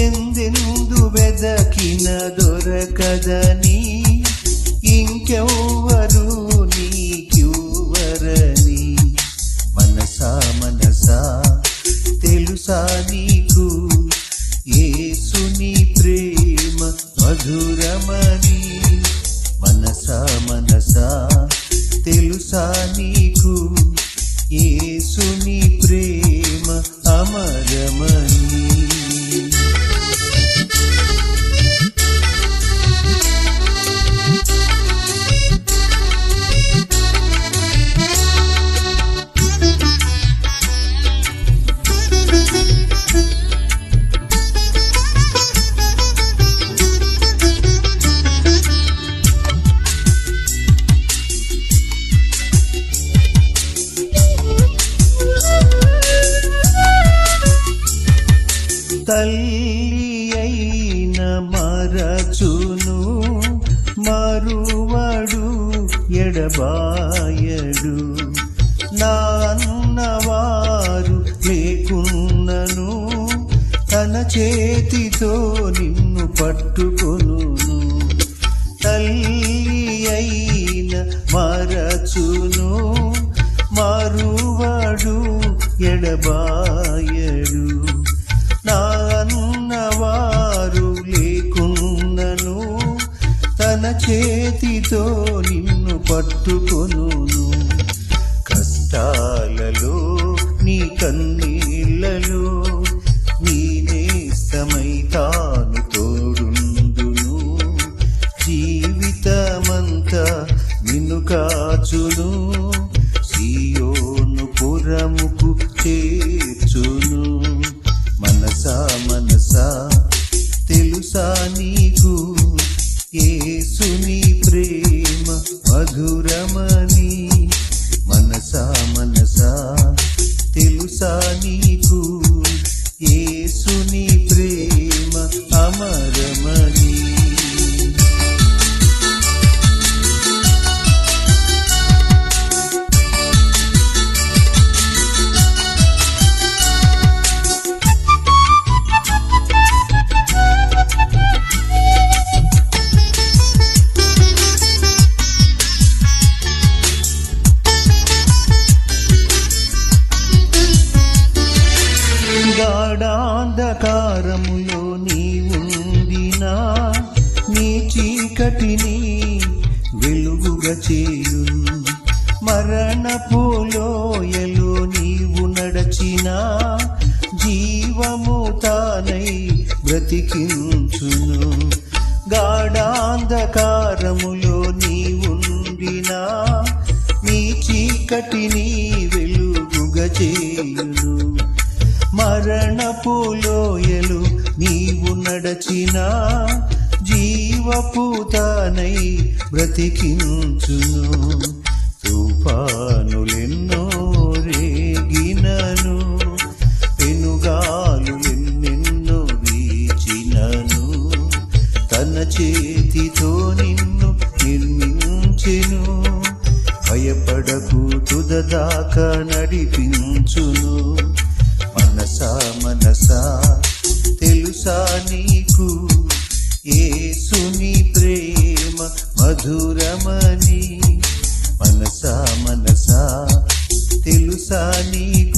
ఎందెందు వెదకిన దొరకదని, ఇంకెవ్వరు నీకివ్వరని. మనసా మనసా తెలుసా నీకు, యేసుని ప్రేమ మధురమని. మనసా మనసా తెలుసా నీకు, యేసుని ప్రేమ అమరమని. తల్లి అయిన మరచును, మరువడు ఎడబాయడు. నాన్నవారు లేకున్నను, తన చేతితో నిన్ను పట్టుకొనును. తల్లి అయిన మరచును, మరువడు ఎడబాయడు. నా అన్నవారు లేకున్నను, తన చేతితో నిన్ను పట్టుకొనును. కష్టాలలో నీ కన్నీళ్లలో నీ నేస్తమై తాను తోడుందును. జీవితమంతా నిన్ను కాచును, సియోను పురముకు చేర్చును. మనసా మనసా తెలుసా నీకు, యేసుని ప్రేమ మధురమని. మనసా మనసా తెలుసా నీకు, యేసుని ప్రేమ అమరమని. గాఢాంధకారములో నీ ఉండినా, నీ చీకటిని వెలుగుగా చేయును. మరణపు లోయలో నీవు నడచినా, జీవము తానై బ్రతికించును. గాఢాంధకారములో నీ ఉండినా, నీ చీకటిని వెలుగుగా చేయును. మరణపు లోయలు నీవు నడచినా, జీవపు తానై బ్రతికించును. తుఫానులెన్నో రేగినను, పెనుగాలులెన్నెన్నో వీచినను, తన చేతితో నిన్ను నిర్మించెను. భయపడకు, తుదదాకా నడిపించును. మనసా మనసా తెలుసా నీకు, యేసుని ప్రేమ మధురమని. మనసా మనసా తెలుసా నీకు,